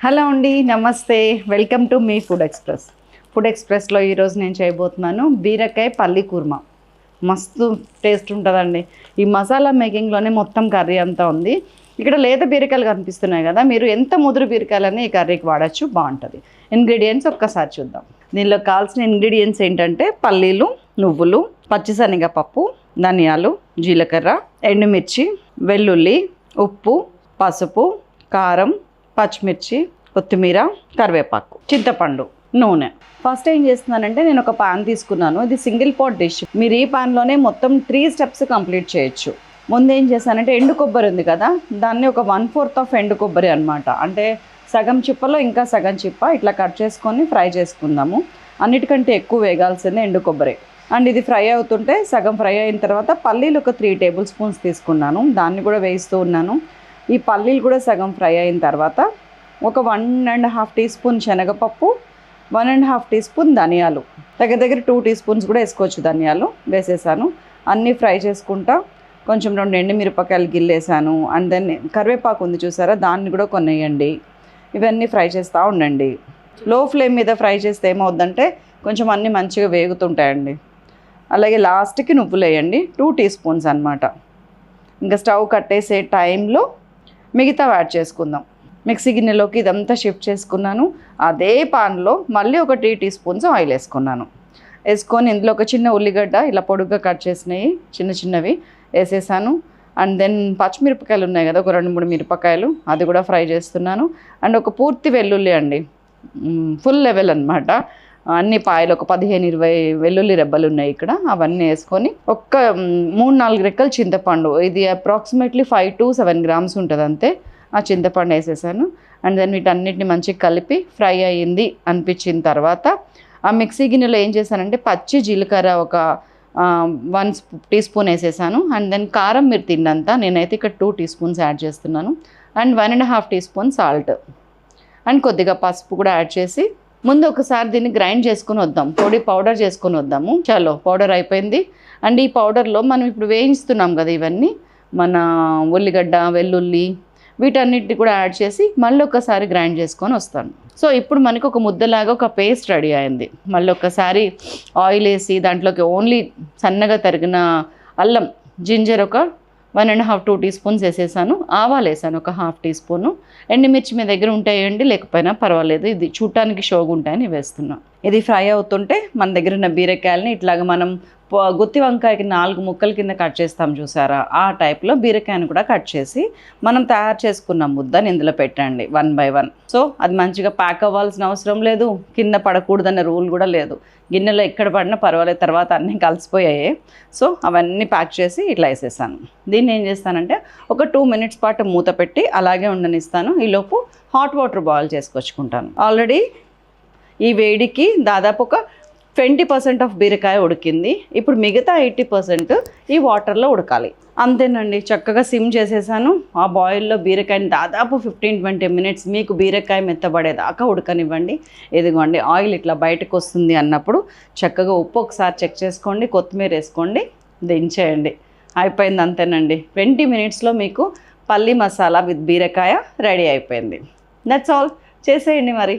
Hello అండి, నమస్తే. Welcome to me food express. Food ఎక్స్ప్రెస్లో ఈరోజు నేను చేయబోతున్నాను బీరకాయ పల్లి కుర్మా. మస్తు టేస్ట్ ఉంటుందండి. ఈ మసాలా మేకింగ్లోనే మొత్తం కర్రీ అంతా ఉంది. ఇక్కడ లేత బీరకాయలు కనిపిస్తున్నాయి కదా, మీరు ఎంత ముదురు బీరకాయలని ఈ కర్రీకి వాడచ్చు, బాగుంటుంది. ఇంగ్రీడియంట్స్ ఒక్కసారి చూద్దాం. దీనిలో కావాల్సిన ఇంగ్రీడియంట్స్ ఏంటంటే పల్లీలు, నువ్వులు, పచ్చిశనగపప్పు, ధనియాలు, జీలకర్ర, ఎండుమిర్చి, వెల్లుల్లి, ఉప్పు, పసుపు, కారం, పచ్చిమిర్చి, కొత్తిమీర, కరివేపాకు, చింతపండు, నూనె. ఫస్ట్ ఏం చేస్తున్నానంటే నేను ఒక పాన్ తీసుకున్నాను. ఇది సింగిల్ పాట్ డిష్. మీరు ఈ పాన్లోనే మొత్తం 3 స్టెప్స్ కంప్లీట్ చేయొచ్చు. ముందు ఏం చేశానంటే ఎండు కొబ్బరి ఉంది కదా, దాన్ని ఒక 1/4 ఆఫ్ ఎండు కొబ్బరి అనమాట, అంటే సగం చిప్పలో ఇంకా సగం చిప్ప ఇట్లా కట్ చేసుకొని ఫ్రై చేసుకుందాము. అన్నిటికంటే ఎక్కువ వేగాల్సింది ఎండు కొబ్బరి. అండ్ ఇది ఫ్రై అవుతుంటే సగం ఫ్రై అయిన తర్వాత పల్లీలు ఒక 3 టేబుల్ స్పూన్స్ తీసుకున్నాను, దాన్ని కూడా వేయిస్తూ ఉన్నాను. ఈ పల్లీలు కూడా సగం ఫ్రై అయిన తర్వాత ఒక 1.5 టీ స్పూన్ శనగపప్పు, 1.5 టీ స్పూన్ ధనియాలు, దగ్గర 2 టీ స్పూన్స్ కూడా వేసుకోవచ్చు ధనియాలు, వేసేసాను. అన్నీ ఫ్రై చేసుకుంటా కొంచెం 2 ఎండుమిరపకాయలు గిల్లేసాను. అండ్ దెన్ కరివేపాకు ఉంది చూసారా, దాన్ని కూడా కొన్ని వేయండి. ఇవన్నీ ఫ్రై చేస్తూ ఉండండి. లో ఫ్లేమ్ మీద ఫ్రై చేస్తే ఏమవుద్దంటే కొంచెం అన్నీ మంచిగా వేగుతుంటాయండి. అలాగే లాస్ట్కి నువ్వులు వేయండి, 2 టీ స్పూన్స్ అనమాట. ఇంకా స్టవ్ కట్టేసే టైంలో మిగతా యాడ్ చేసుకుందాం. మిక్సీ గిన్నెలోకి ఇదంతా షిఫ్ట్ చేసుకున్నాను. అదే పాన్లో మళ్ళీ ఒక 3 టీ స్పూన్స్ ఆయిల్ వేసుకున్నాను. వేసుకొని ఇందులో ఒక చిన్న ఉల్లిగడ్డ ఇలా పొడుగ్గా కట్ చేసినవి చిన్నవి వేసేసాను. అండ్ దెన్ పచ్చిమిరపకాయలు ఉన్నాయి కదా, ఒక 2-3 మిరపకాయలు, అది కూడా ఫ్రై చేస్తున్నాను. అండ్ ఒక పూర్తి వెల్లుల్లి అండి, ఫుల్ లెవెల్ అనమాట. అన్ని పాయలు ఒక 15-20 వెల్లుల్లి రెబ్బలు ఉన్నాయి ఇక్కడ, అవన్నీ వేసుకొని ఒక్క 3-4 రెక్కలు చింతపండు, ఇది అప్రాక్సిమేట్లీ 5 to 7 గ్రామ్స్ ఉంటుంది అంతే, ఆ చింతపండు వేసేసాను. అండ్ దెన్ వీటన్నిటిని మంచిగా కలిపి ఫ్రై అయ్యింది అనిపించిన తర్వాత ఆ మిక్సీ గిన్నెలో ఏం చేశానంటే పచ్చి జీలకర్ర ఒక 1 టీ స్పూన్ వేసేసాను. అండ్ దెన్ కారం మీరు తిన్నంత, నేనైతే ఇక్కడ 2 టీ స్పూన్స్ యాడ్ చేస్తున్నాను. And 1.5 teaspoon salt and కొద్దిగా పసుపు కూడా యాడ్ చేసి ముందు ఒకసారి దీన్ని గ్రైండ్ చేసుకుని వద్దాం, పౌడర్ చేసుకొని వద్దాము. చలో పౌడర్ అయిపోయింది. అండ్ ఈ పౌడర్లో మనం ఇప్పుడు వేయిస్తున్నాం కదా, ఇవన్నీ మన ఉల్లిగడ్డ, వెల్లుల్లి, వీటన్నిటిని కూడా యాడ్ చేసి మళ్ళీ ఒకసారి గ్రైండ్ చేసుకొని వస్తాను. సో ఇప్పుడు మనకు ఒక ముద్దలాగా ఒక పేస్ట్ రెడీ అయింది. మళ్ళీ ఒకసారి ఆయిల్ వేసి దాంట్లోకి ఓన్లీ సన్నగా తరిగిన అల్లం, జింజర్ ఒక 1.5-2 టీ స్పూన్స్ వేసేసాను. ఆవాలు వేసాను ఒక 1/2 టీ స్పూను. ఎండుమిర్చి మీ దగ్గర ఉంటాయండి, లేకపోయినా పర్వాలేదు, ఇది చూడటానికి షోగా ఉంటాయని వేస్తున్నాను. ఇది ఫ్రై అవుతుంటే మన దగ్గర ఉన్న బీరకాయలని ఇట్లాగా మనం గుత్తి వంకాయకి 4 ముక్కల కింద కట్ చేస్తాం చూసారా, ఆ టైప్లో బీరకాయని కూడా కట్ చేసి మనం తయారు చేసుకున్న ముద్దని ఇందులో పెట్టండి 1 by 1. సో అది మంచిగా ప్యాక్ అవ్వాల్సిన అవసరం లేదు, కింద పడకూడదన్న రూల్ కూడా లేదు. గిన్నెలో ఎక్కడ పడినా పర్వాలేదు, తర్వాత అన్నీ కలిసిపోయాయి. సో అవన్నీ ప్యాక్ చేసి ఇట్లా వేసేసాను. దీన్ని ఏం చేస్తానంటే ఒక 2 minutes పాటు మూత పెట్టి అలాగే ఉండనిస్తాను. ఈలోపు హాట్ వాటర్ బాయిల్ చేసుకొచ్చుకుంటాను. ఆల్రెడీ ఈ వేడికి దాదాపు ఒక 20% ఆఫ్ బీరకాయ ఉడికింది. ఇప్పుడు మిగతా 80% ఈ వాటర్లో ఉడకాలి. అంతేనండి, చక్కగా సిమ్ చేసేసాను. ఆ బాయిల్లో బీరకాయని దాదాపు 15-20 minutes మీకు బీరకాయ మెత్తబడేదాకా ఉడకనివ్వండి. ఇదిగోండి ఆయిల్ ఇట్లా బయటకు వస్తుంది అన్నప్పుడు చక్కగా ఉప్పు ఒకసారి చెక్ చేసుకోండి, కొత్తిమీర వేసుకోండి, దించేయండి. అయిపోయింది, అంతేనండి. 20 minutesలో మీకు పల్లి మసాలా విత్ బీరకాయ రెడీ అయిపోయింది. That's all. చేసేయండి మరి.